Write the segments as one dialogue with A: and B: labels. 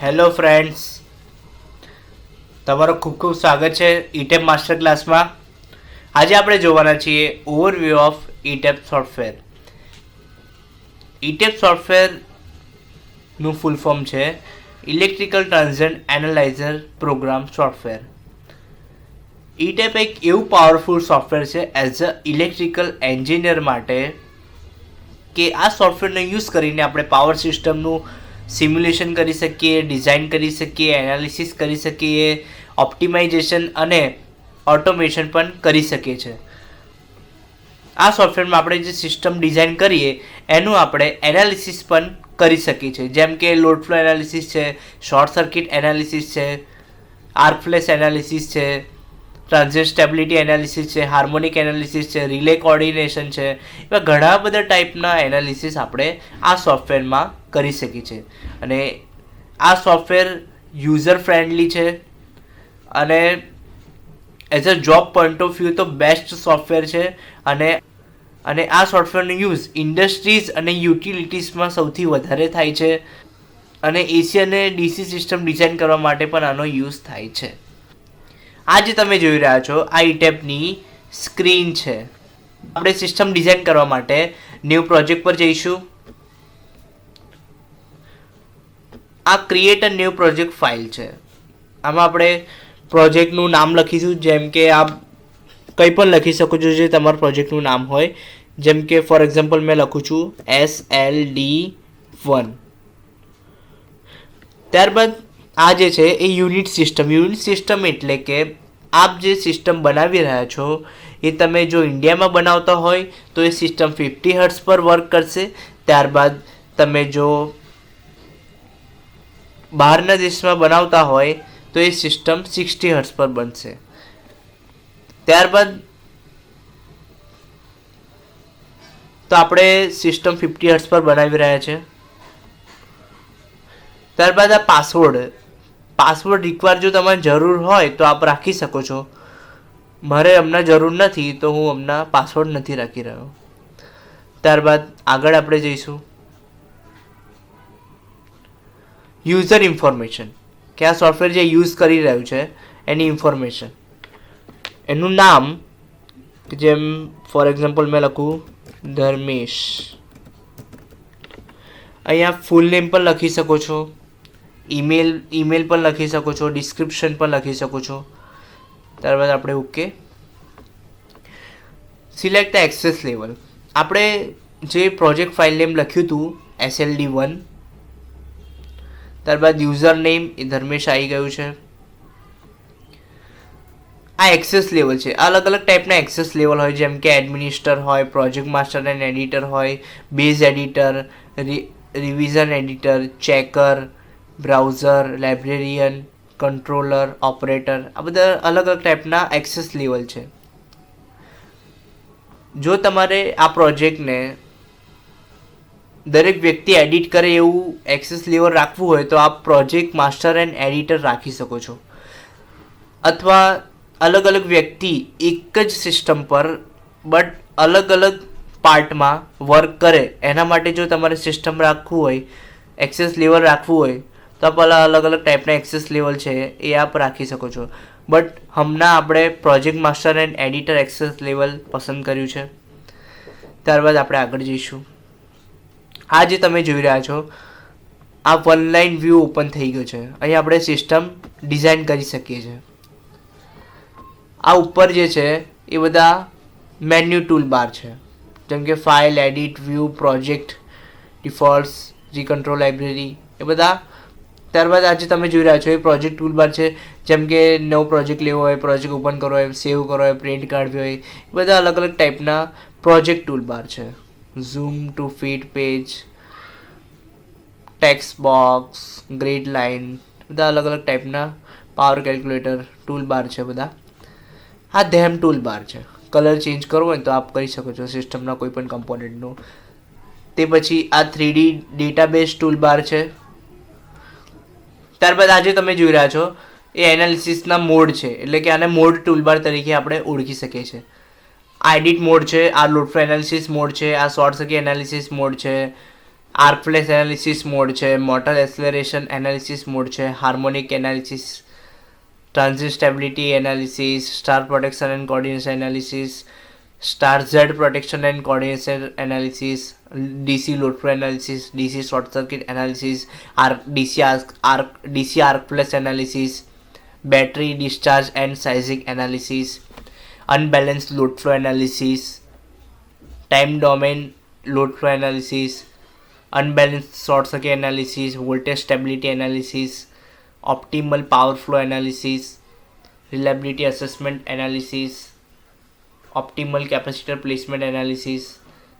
A: Hello friends, તમારું ખૂબ ખૂબ સ્વાગત છે ઈટેપ માસ્ટર ક્લાસમાં. આજે આપણે જોવાના છીએ overview of ETAP software. ETAP સોફ્ટવેરનું ફૂલ ફોર્મ છે electrical transient analyser program software. ETAP એક એવું પાવરફુલ સોફ્ટવેર છે એઝ અ ઇલેક્ટ્રિકલ એન્જિનિયર માટે કે આ સોફ્ટવેરનો યુઝ કરીને આપણે પાવર સિસ્ટમનું સિમ્યુલેશન કરી શકીએ, ડિઝાઇન કરી શકીએ, એનાલિસિસ કરી શકીએ, ઓપ્ટિમાઇઝેશન અને ઓટોમેશન પણ કરી શકીએ છીએ. આ સોફ્ટવેરમાં આપણે જે સિસ્ટમ ડિઝાઇન કરીએ એનું આપણે એનાલિસિસ પણ કરી શકીએ છીએ, જેમ કે લોડ ફ્લો એનાલિસિસ છે, શોર્ટ સર્કિટ એનાલિસિસ છે, આર્ક ફ્લેશ એનાલિસિસ છે, ટ્રાન્ઝિએન્ટ સ્ટેબિલિટી એનાલિસિસ છે, હાર્મોનિક એનાલિસિસ છે, રિલે કોઓર્ડિનેશન છે. એવા ઘણા બધા ટાઈપના એનાલિસિસ આપણે આ સોફ્ટવેરમાં કરી શકીએ છીએ. અને આ સોફ્ટવેર યુઝર ફ્રેન્ડલી છે અને as a job point of view તો બેસ્ટ સોફ્ટવેર છે. અને આ સોફ્ટવેરનો યુઝ ઇન્ડસ્ટ્રીઝ અને યુટિલિટીઝમાં સૌથી વધારે થાય છે. અને એસી અને ડીસી સિસ્ટમ ડિઝાઇન કરવા માટે પણ આનો યુઝ થાય છે. આ જે તમે જોઈ રહ્યા છો આ ઈટેપની સ્ક્રીન છે. આપણે સિસ્ટમ ડિઝાઇન કરવા માટે ન્યૂ પ્રોજેક્ટ પર જઈશું. આ create a new project file છે. આમાં આપણે પ્રોજેક્ટનું નામ લખીશું, જેમ કે આપ કંઈ પણ લખી શકો છો જે તમારા પ્રોજેક્ટનું નામ હોય. જેમ કે ફોર એક્ઝામ્પલ મેં લખું છું SLD1. ત્યારબાદ આ જે છે એ યુનિટ સિસ્ટમ એટલે કે આપ જે સિસ્ટમ બનાવી રહ્યા છો એ તમે જો ઇન્ડિયામાં બનાવતા હોય તો એ સિસ્ટમ 50 હર્ટ્ઝ પર વર્ક કરશે. ત્યારબાદ તમે જો બહારના દેશમાં બનાવતા હોય તો એ સિસ્ટમ 60 હર્ટ્ઝ પર બનશે. ત્યારબાદ તો આપણે સિસ્ટમ 50 હર્ટ્ઝ પર બનાવી રહ્યા છે. ત્યારબાદ આ પાસવર્ડ રિક્વાયર જો તમારે જરૂર હોય તો આપ રાખી શકો છો. મારે હમણાં જરૂર નથી તો હું હમણાં પાસવર્ડ નથી રાખી રહ્યો. ત્યારબાદ આગળ આપણે જઈશું યુઝર ઇન્ફોર્મેશન, કે આ સોફ્ટવેર જે યુઝ કરી રહ્યું છે એની ઇન્ફોર્મેશન, એનું નામ, જેમ ફોર એક્ઝામ્પલ મેં લખું ધર્મેશ. અહીંયા ફૂલ નેમ પણ લખી શકો છો, ઈમેલ પણ લખી શકો છો, ડિસ્ક્રિપ્શન પણ લખી શકો છો. ત્યારબાદ આપણે okay. Select the access level. આપણે જે પ્રોજેક્ટ ફાઇલ નેમ લખ્યું હતું SLD1. ત્યારબાદ યુઝર નેમ એ ધર્મેશ આવી ગયું છે. આ એક્સેસ લેવલ છે. અલગ અલગ ટાઈપના એક્સેસ લેવલ હોય, જેમ કે એડમિનિસ્ટર હોય, પ્રોજેક્ટ માસ્ટર એન્ડ એડિટર હોય, base editor, revision editor, checker, browser, librarian, controller, operator. આ બધા અલગ અલગ ટાઈપના એક્સેસ લેવલ છે. જો તમારે આ પ્રોજેક્ટને દરેક વ્યક્તિ એડિટ કરે એવું એક્સેસ લેવલ રાખવું હોય તો આપ પ્રોજેક્ટ માસ્ટર એન્ડ એડિટર રાખી શકો છો. અથવા અલગ અલગ વ્યક્તિ એક જ સિસ્ટમ પર બટ અલગ અલગ પાર્ટમાં વર્ક કરે એના માટે જો તમારે સિસ્ટમ રાખવું હોય, એક્સેસ લેવલ રાખવું હોય તો આપ અલગ અલગ ટાઈપના એક્સેસ લેવલ છે એ આપ રાખી શકો છો. બટ હમણાં આપણે project master and editor access level પસંદ કર્યું છે. ત્યારબાદ આપણે આગળ જઈશું. આ જે તમે જોઈ રહ્યા છો આ વન લાઇન વ્યૂ ઓપન થઈ ગયો છે. અહીં આપણે સિસ્ટમ ડિઝાઇન કરી શકીએ છીએ. આ ઉપર જે છે એ બધા મેન્યુ ટૂલ બાર છે, જેમ કે file, edit, view, project, defaults, rev control library એ બધા. ત્યારબાદ આજે તમે જોઈ રહ્યા છો એ પ્રોજેક્ટ ટૂલ બાર છે, જેમ કે નવો પ્રોજેક્ટ લેવો હોય, પ્રોજેક્ટ ઓપન કરવો હોય, સેવ કરવો હોય, પ્રિન્ટ કાઢવી હોય, એ બધા અલગ અલગ ટાઈપના પ્રોજેક્ટ ટૂલ બાર છે. Zoom to fit page, text box, grid line, બધા અલગ અલગ ટાઈપના પાવર કેલ્ક્યુલેટર ટૂલ બાર છે બધા. આ ધેમ ટૂલ બાર છે. કલર ચેન્જ કરવો હોય તો આપ કરી શકો છો સિસ્ટમના કોઈ પણ કમ્પોનન્ટનું. તે પછી આ 3D ડેટાબેઝ ટૂલ બાર છે. ત્યારબાદ આજે તમે જોઈ રહ્યા છો એ એનાલિસિસના મોડ છે, એટલે કે આને મોડ ટૂલબાર તરીકે આપણે ઓળખી શકીએ છીએ. આ એડિટ મોડ છે, આ લોડ ફ્લો એનાલિસિસ મોડ છે, આ શોર્ટ સર્કિટ એનાલિસિસ મોડ છે, આર્ક ફ્લેશ એનાલિસિસ મોડ છે, મોટર એક્સેલરેશન એનાલિસિસ મોડ છે, harmonic analysis, transit stability analysis, star protection and coordination analysis, star Z protection and coordination analysis, DC load flow analysis, DC short circuit analysis, DC arc flash analysis, battery discharge and sizing analysis, unbalance load flow analysis, time domain load flow analysis, unbalanced short circuit analysis, voltage stability analysis, optimal power flow analysis, reliability assessment analysis, optimal capacitor placement analysis,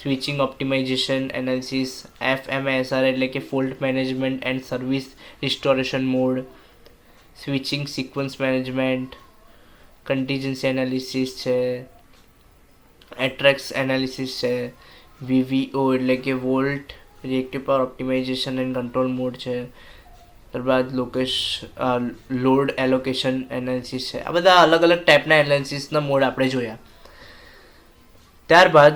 A: switching optimization analysis, FMSR એટલે કે fault management and service restoration mode, switching sequence management, contingency analysis છે, એટ્રેક્સ analysis છે, VVO એટલે કે volt reactive power optimisation and control mode છે, ત્યારબાદ load allocation analysis છે. આ બધા અલગ અલગ ટાઈપના એનાલિસિસના મોડ આપણે જોયા. ત્યારબાદ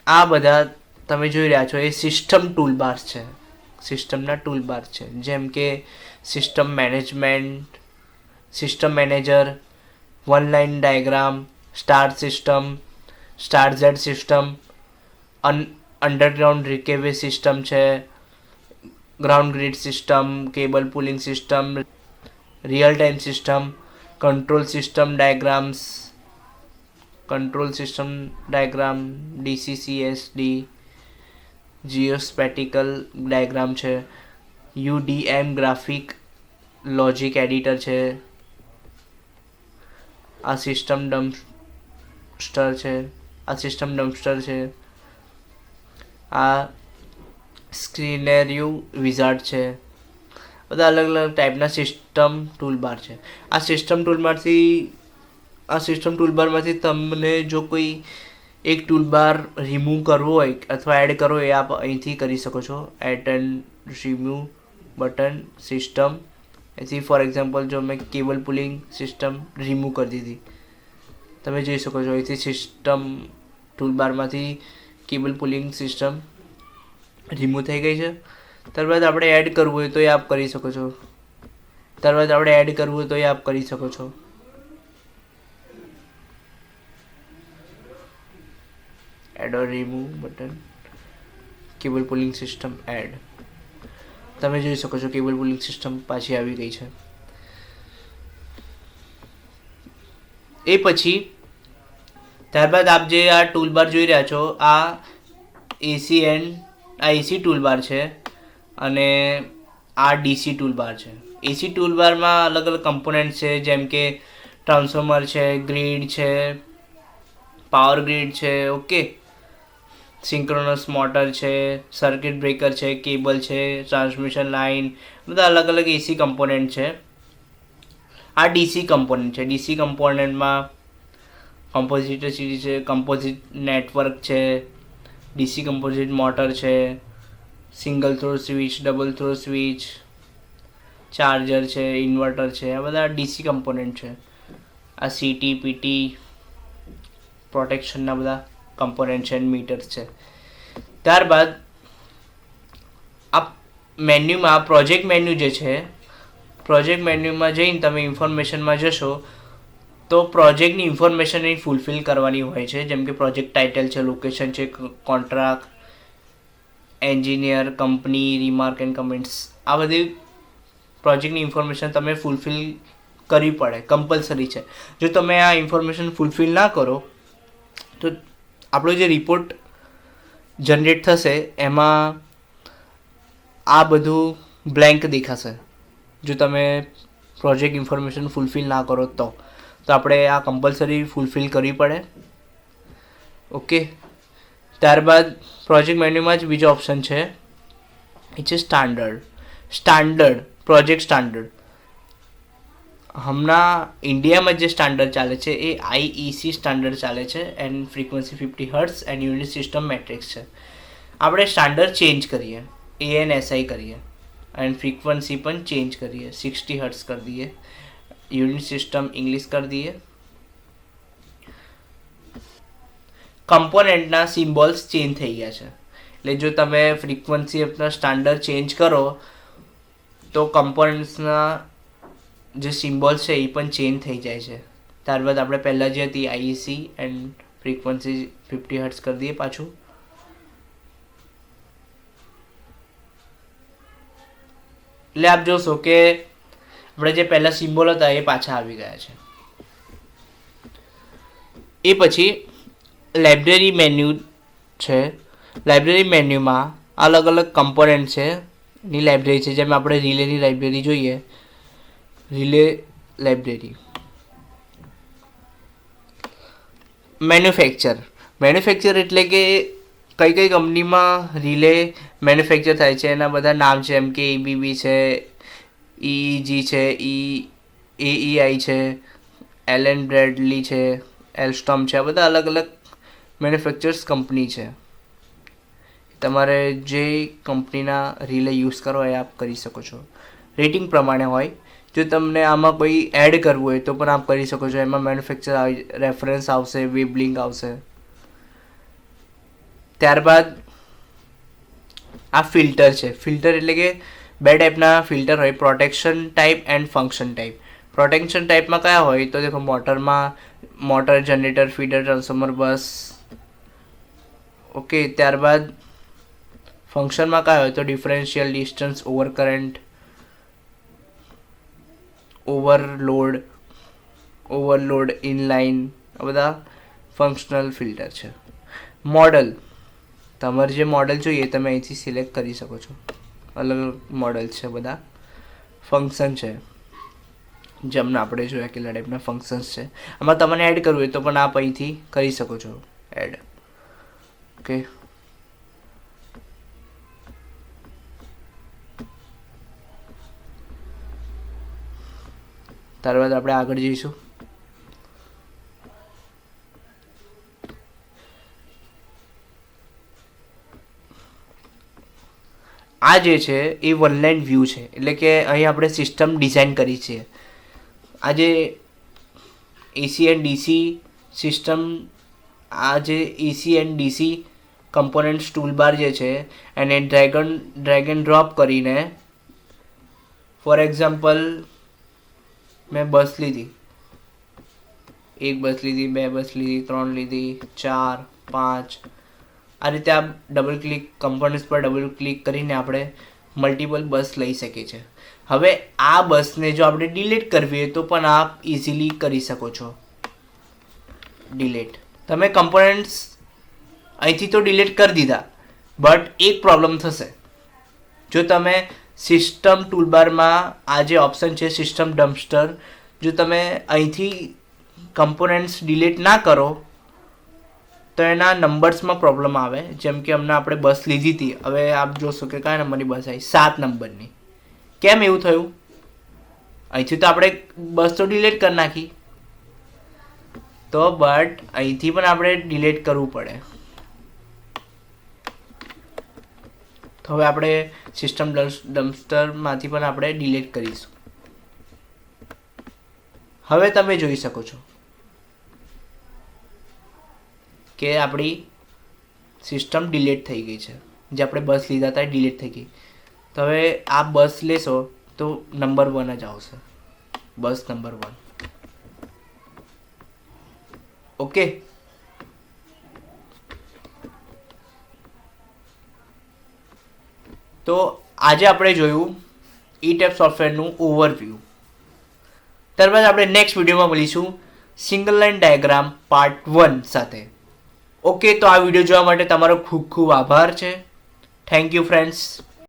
A: આ બધા તમે જોઈ રહ્યા છો એ સિસ્ટમ ટૂલબાર્સ છે, સિસ્ટમના ટૂલબાર છે, જેમ કે system management, system manager, one line diagram, star system, star Z system, underground recovery system છે, ground grid system, cable pulling system, real time system, control system diagram, DCCSD, geospatial diagram છે, UDM graphic logic editor છે, આ system ડમ્પસ્ટર છે, આ સ્ક્રીનેરિયો wizard છે. બધા અલગ અલગ ટાઈપના સિસ્ટમ ટૂલબાર છે. આ સિસ્ટમ ટૂલબારમાંથી તમને જો કોઈ એક ટૂલબાર રિમૂવ કરવો હોય અથવા એડ કરવો હોય એ આપ અહીંથી કરી શકો છો. Add and remove button system. એથી ફોર એક્ઝામ્પલ જો મેં કેબલ પુલિંગ સિસ્ટમ રિમૂવ કરી દીધી, તમે જોઈ શકો છો અહીંથી સિસ્ટમ ટૂલબારમાંથી કેબલ પુલિંગ સિસ્ટમ રિમૂવ થઈ ગઈ છે. ત્યારબાદ આપણે એડ કરવું હોય તો એ આપ કરી શકો છો. Add or remove button cable pulling system add. તમે જોઈ શકો છો કેબલ પુલિંગ સિસ્ટમ પાછી આવી ગઈ છે. એ પછી ત્યારબાદ આપ જે આ ટૂલબાર જોઈ રહ્યા છો આ એસી ટૂલબાર છે અને આ ડીસી ટૂલબાર છે. એસી ટૂલબારમાં અલગ અલગ કમ્પોનન્ટ છે, જેમ કે ટ્રાન્સફોર્મર છે, ગ્રીડ છે, પાવર ગ્રીડ છે, ઓકે, સિંક્રોનસ મોટર છે, સર્કિટ બ્રેકર છે, કેબલ છે, ટ્રાન્સમિશન લાઇન, બધા અલગ અલગ એસી કમ્પોનન્ટ છે. આ ડીસી કમ્પોનન્ટ છે. ડીસી કમ્પોનન્ટમાં કમ્પોઝિટર સીડી છે, કમ્પોઝિટ નેટવર્ક છે, ડીસી કમ્પોઝિટ મોટર છે, single throw switch, double throw switch, charger છે, ઇન્વર્ટર છે. આ બધા ડીસી કમ્પોનન્ટ છે. આ CT PT પ્રોટેક્શનના બધા કમ્પોનન્ટ છે, મીટર્સ છે. ત્યારબાદ આ મેન્યુમાં પ્રોજેક્ટ મેન્યુ જે છે, પ્રોજેક્ટ મેન્યુમાં જઈને તમે ઇન્ફોર્મેશનમાં જશો તો પ્રોજેક્ટની ઇન્ફોર્મેશન અહીં ફૂલફિલ કરવાની હોય છે, જેમ કે પ્રોજેક્ટ ટાઇટલ છે, લોકેશન છે, contract, engineer, company, remark and comments. આ બધી પ્રોજેક્ટની ઇન્ફોર્મેશન તમે ફૂલફિલ કરવી પડે, કમ્પલસરી છે. જો તમે આ ઇન્ફોર્મેશન ફૂલફિલ ના કરો તો આપણો જે રિપોર્ટ જનરેટ થશે એમાં આ બધું બ્લેન્ક દેખાશે. જો તમે પ્રોજેક્ટ ઇન્ફોર્મેશન ફૂલફિલ ના કરો તો આપણે આ કમ્પલસરી ફૂલફિલ કરવી પડે, ઓકે. ત્યારબાદ પ્રોજેક્ટ મેન્યુમાં જ બીજો ઓપ્શન છે, એ છે સ્ટાન્ડર્ડ પ્રોજેક્ટ સ્ટાન્ડર્ડ. હમણાં ઇન્ડિયામાં જે સ્ટાન્ડર્ડ ચાલે છે એ IEC સ્ટાન્ડર્ડ ચાલે છે, and frequency 50 hertz and unit system matrix છે. આપણે સ્ટાન્ડર્ડ ચેન્જ કરીએ, ANSI કરીએ, એન્ડ ફ્રીક્વન્સી પણ ચેન્જ કરીએ, 60 હર્ટ્ઝ કરી દઈએ, યુનિટ સિસ્ટમ ઇંગ્લિશ કરી દઈએ. કમ્પોનન્ટના સિમ્બોલ્સ ચેન્જ થઈ ગયા છે એટલે જો તમે ફ્રીક્વન્સી આપના સ્ટાન્ડર્ડ ચેન્જ કરો તો કમ્પોનન્ટ્સના જે સિમ્બોલ્સ છે એ પણ ચેન્જ થઈ જાય છે. ત્યારબાદ આપણે પહેલાં જે હતી આઈસી એન્ડ ફ્રીક્વન્સી 50 હર્ટ્ઝ કરી દઈએ પાછું. એટલે આપ જોશો કે આપણે જે પહેલા સિમ્બોલ હતા એ પાછા આવી ગયા છે. એ પછી લાઇબ્રેરી મેન્યુ છે. લાઇબ્રેરી મેન્યુમાં અલગ અલગ કમ્પોનન્ટ છે ની લાઇબ્રેરી છે. જેમ આપણે રિલેની લાઇબ્રેરી જોઈએ, રિલે લાઇબ્રેરી. મેન્યુફેક્ચર એટલે કે કઈ કઈ કંપનીમાં રિલે મેન્યુફેક્ચર થાય છે એના બધા નામ છે. એમ કે એબીબી છે, ઈઈજી છે, એઈઆઈ છે, એલએન બ્રેડલી છે, એલ્સ્ટોમ છે. આ બધા અલગ અલગ મેન્યુફેક્ચર્સ કંપની છે. તમારે જે કંપનીના રિલે યુઝ કરો એ આપ કરી શકો છો. રેટિંગ પ્રમાણે હોય. જો તમને આમાં કોઈ એડ કરવું હોય તો પણ આપ કરી શકો છો. એમાં મેન્યુફેક્ચર રેફરન્સ આવશે, વેબ લિંક આવશે. ત્યારબાદ આ ફિલ્ટર છે. ફિલ્ટર એટલે કે બે ટાઈપના ફિલ્ટર હોય, protection type and function type. Protection ટાઈપમાં કયા હોય તો દેખો મોટરમાં motor, generator, feeder, transformer, bus. Okay. ત્યારબાદ ફંક્શનમાં કયા હોય તો differential, distance, over current, overload, inline. આ બધા ફંક્શનલ ફિલ્ટર છે. મોડલ, તમારે જે મોડલ જોઈએ તમે અહીંથી સિલેક્ટ કરી શકો છો. અલગ અલગ મોડલ છે બધા. ફંક્શન છે, જેમને આપણે જોયા કેટલા ટાઈપના ફંક્શન્સ છે. આમાં તમને એડ કરવું હોય તો પણ આપ અહીંથી કરી શકો છો એડ. ઓકે. ત્યારબાદ આપણે આગળ જઈશું. આ જે છે એ વન લાઇન વ્યૂ છે. એટલે કે અહીં આપણે સિસ્ટમ ડિઝાઇન કરી છે. આ જે એસી એન્ડ ડીસી સિસ્ટમ, આ જે એસી એન્ડ ડીસી કમ્પોનન્ટ્સ ટૂલબાર જે છે એને ડ્રેગ એન્ડ ડ્રોપ કરીને, ફોર એક્ઝામ્પલ મેં બસ લીધી, 1 બસ લીધી, 2 બસ લીધી, 3 લીધી, 4, 5. આ રીતે આપ ડબલ ક્લિક કમ્પોનન્ટ્સ પર ડબલ ક્લિક કરીને આપણે મલ્ટિપલ બસ લઈ શકીએ છીએ. હવે આ બસને જો આપણે ડિલીટ કરવી હોય તો પણ આપ ઇઝીલી કરી શકો છો ડિલીટ. તમે કમ્પોનન્ટ્સ અહીંથી તો ડિલીટ કરી દીધા, બટ એક પ્રોબ્લેમ થશે. જો તમે સિસ્ટમ ટૂલબારમાં આ જે ઓપ્શન છે સિસ્ટમ ડમ્પસ્ટર, જો તમે અહીંથી કમ્પોનન્ટ્સ ડિલીટ ના કરો તો એના નંબર્સમાં પ્રોબ્લેમ આવે. જેમ કે હમણાં આપણે બસ લીધી હતી, હવે આપ જોશો કે કયા નંબરની બસ આવી, 7 નંબરની. કેમ એવું થયું? અહીંથી તો આપણે બસ તો ડિલીટ કરી નાખી, તો બટ અહીંથી પણ આપણે ડિલીટ કરવું પડે. તો હવે આપણે સિસ્ટમ ડમ્પસ્ટરમાંથી પણ આપણે ડિલીટ કરીશું. હવે તમે જોઈ શકો છો કે આપણી સિસ્ટમ ડિલીટ થઈ ગઈ છે. જે આપણે બસ લીધા હતા એ ડિલીટ થઈ ગઈ. તો હવે આ બસ લેશો તો નંબર 1 જ આવશે, બસ નંબર 1. ઓકે. તો આજે આપણે જોયું ઈ-ટેપ સોફ્ટવેરનું ઓવરવ્યૂ. ત્યારબાદ આપણે નેક્સ્ટ વિડીયોમાં મળીશું સિંગલ લાઇન ડાયાગ્રામ પાર્ટ 1 સાથે. ઓકે. તો આ વિડીયો જોવા માટે તમારો ખૂબ ખૂબ આભાર છે. Thank you friends.